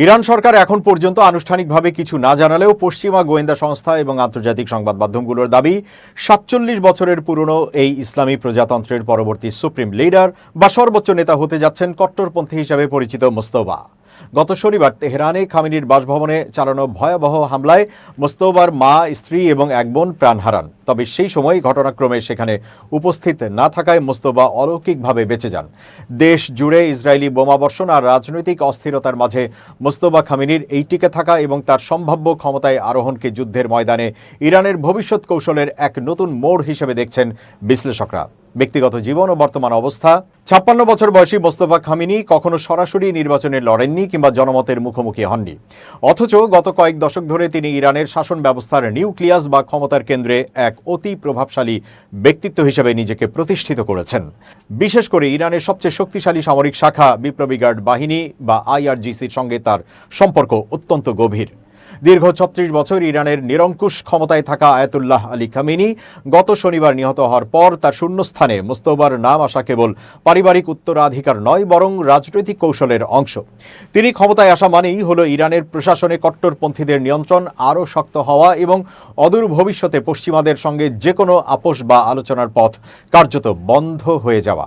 Iran সরকার এখন পর্যন্ত আনুষ্ঠানিকভাবে কিছু না জানালেও পশ্চিমা গোয়েন্দা সংস্থা এবং আন্তর্জাতিক সংবাদ মাধ্যমগুলোর দাবি ৪৭ বছরের পুরনো এই ইসলামী প্রজাতন্ত্রের পরবর্তী সুপ্রিম লিডার বা সর্বোচ্চ নেতা হতে যাচ্ছেন কট্টরপন্থী হিসেবে পরিচিত মোস্তফা। গত শনিবার তেহরানে খামেনির বাসভবনে চালানো ভয়াবহ হামলায় মোস্তফার মা, স্ত্রী এবং এক বোন প্রাণ হারান। তবে সেই সময় ঘটনাক্রমে সেখানে উপস্থিত না থাকায় মোস্তফা অলৌকিকভাবে বেঁচে যান। দেশ জুড়ে ইসরায়েলি বোমাবর্ষণ আর রাজনৈতিক অস্থিরতার মাঝে মোস্তফা খামেনির এই টিকে থাকা এবং তার সম্ভাব্য ক্ষমতায় আরোহণকে যুদ্ধের ময়দানে ইরানের ভবিষ্যৎ কৌশলের এক নতুন মোড় হিসেবে দেখছেন বিশ্লেষকরা। ব্যক্তিগত জীবন ও বর্তমান অবস্থা। ৫৬ বছর বয়সী মোস্তফা খামেনি কখনো সরাসরি নির্বাচনে লড়েননি কিংবা জনমতের মুখোমুখি হননি। অথচ গত কয়েক দশক ধরে তিনি ইরানের শাসন ব্যবস্থার নিউক্লিয়াস বা ক্ষমতার কেন্দ্রে এক অতি প্রভাবশালী ব্যক্তিত্ব হিসেবে নিজেকে প্রতিষ্ঠিত করেছেন। বিশেষ করে ইরানের সবচেয়ে শক্তিশালী সামরিক শাখা বিপ্লবী গার্ড বাহিনী বা আইআরজিসির সঙ্গে তার সম্পর্ক অত্যন্ত গভীর। দীর্ঘ ৩৬ বছর ইরানের নিরঙ্কুশ ক্ষমতায় থাকা আয়াতুল্লাহ আলী খামেনি গত শনিবার নিহত হওয়ার পর তার শূন্যস্থানে মোস্তফার নাম আসা কেবল পারিবারিক উত্তরাধিকার নয়, বরং রাজনৈতিক কৌশলের অংশ। তিনি ক্ষমতায় আসা মানেই হলো ইরানের প্রশাসনে কট্টরপন্থীদের নিয়ন্ত্রণ আরও শক্ত হওয়া এবং অদূর ভবিষ্যতে পশ্চিমাদের সঙ্গে যে কোনো আপোষ বা আলোচনার পথ কার্যত বন্ধ হয়ে যাওয়া।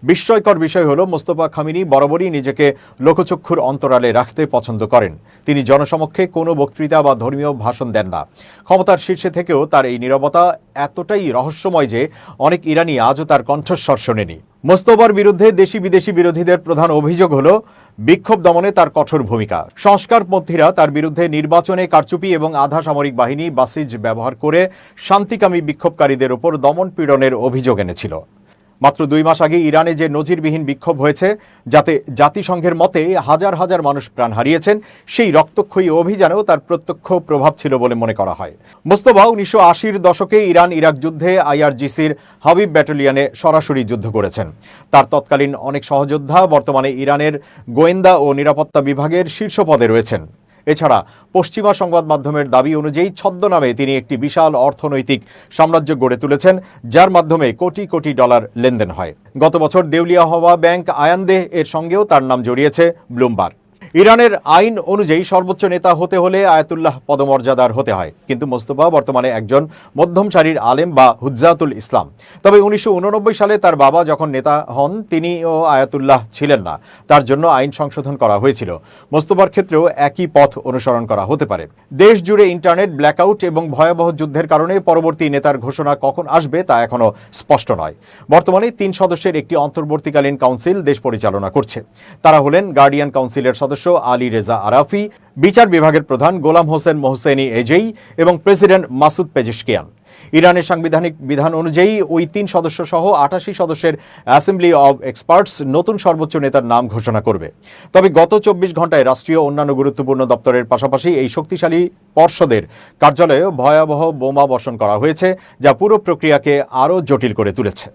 বিস্ময়কর বিষয় হলো মোস্তফা খামেনি বরাবরই নিজেকে লোকচক্ষুর অন্তরালে রাখতে পছন্দ করেন। তিনি জনসমক্ষে কোনো বক্তৃতা বা ধর্মীয় ভাষণ দেন না। ক্ষমতার শীর্ষে থেকেও তার এই নীরবতা এতটাই রহস্যময় যে অনেক ইরানি আজও তার কণ্ঠস্বর শোনেনি। মোস্তফার বিরুদ্ধে দেশি বিদেশি বিরোধীদের প্রধান অভিযোগ হলো বিক্ষোভ দমনে তার কঠোর ভূমিকা। সংস্কারপন্থীরা তার বিরুদ্ধে নির্বাচনে কারচুপি এবং আধা সামরিক বাহিনী বাসিজ ব্যবহার করে শান্তিকামী বিক্ষোভকারীদের ওপর দমন পীড়নের অভিযোগ এনেছিল। মাত্র ২ মাস আগে ইরানে যে নজিরবিহীন বিক্ষোভ হয়েছে, যাতে জাতিসংঘের মতে হাজার হাজার মানুষ প্রাণ হারিয়েছেন, সেই রক্তক্ষয়ী অভিযানেও তার প্রত্যক্ষ প্রভাব ছিল বলে মনে করা হয়। মোস্তফা ১৯৮০-র দশকে ইরান ইরাক যুদ্ধে আইআরজিসির হাবিব ব্যাটালিয়নে সরাসরি যুদ্ধ করেছেন। তার তৎকালীন অনেক সহযোদ্ধা বর্তমানে ইরানের গোয়েন্দা ও নিরাপত্তা বিভাগের শীর্ষ পদে রয়েছেন। এছাড়া পশ্চিমা সংবাদ মাধ্যমের দাবি অনুযায়ী ছদ্মনামে তিনি একটি বিশাল অর্থনৈতিক সাম্রাজ্য গড়ে তুলেছেন, যার মাধ্যমে কোটি কোটি ডলার লেনদেন হয়। গত বছর দেউলিয়া হওয়া ব্যাংক আয়ানদেহ এর সঙ্গেও তার নাম জড়িয়েছে ব্লুমবার্গ। ইরানের আইন অনুযায়ী সর্বোচ্চ নেতা হতে হলে আয়াতুল্লাহ পদমর্যাদার হতে হয়, কিন্তু মোস্তফা বর্তমানে একজন মধ্যম সারির আলেম বা হুজ্জাতুল ইসলাম। তবে ১৯৮৯ সালে তার বাবা যখন নেতা হন, তিনিও আয়াতুল্লাহ ছিলেন না। তার জন্য আইন সংশোধন করা হয়েছিল। মোস্তফার ক্ষেত্রেও একই পথ অনুসরণ করা হতে পারে। দেশ জুড়ে ইন্টারনেট ব্ল্যাকআউট এবং ভয়াবহ যুদ্ধের কারণে পরবর্তী নেতার ঘোষণা কখন আসবে তা এখনও স্পষ্ট নয়। বর্তমানে ৩ সদস্যের একটি অন্তর্বর্তীকালীন কাউন্সিল দেশ পরিচালনা করছে। তারা হলেন গার্ডিয়ান কাউন্সিলের সদস্য আলী রেজা আরাফি, বিচার বিভাগের প্রধান গোলাম হোসেন মোহসেনি এজেই এবং প্রেসিডেন্ট মাসুদ পেজেশকিয়ান। ইরানের সাংবিধানিক বিধান অনুযায়ী ওই ৩ সদস্য সহ ৮৮ সদস্যের অ্যাসেম্বলি অব এক্সপার্টস নতুন সর্বোচ্চ নেতার নাম ঘোষণা করবে। তবে গত ২৪ ঘন্টায় রাষ্ট্রীয় অন্যান্য গুরুত্বপূর্ণ দপ্তরের পাশাপাশি এই শক্তিশালী পর্ষদের কার্যালয়ে ভয়াবহ বোমা বর্ষণ করা হয়েছে, যা পুরো প্রক্রিয়াকে আরও জটিল করে তুলেছে।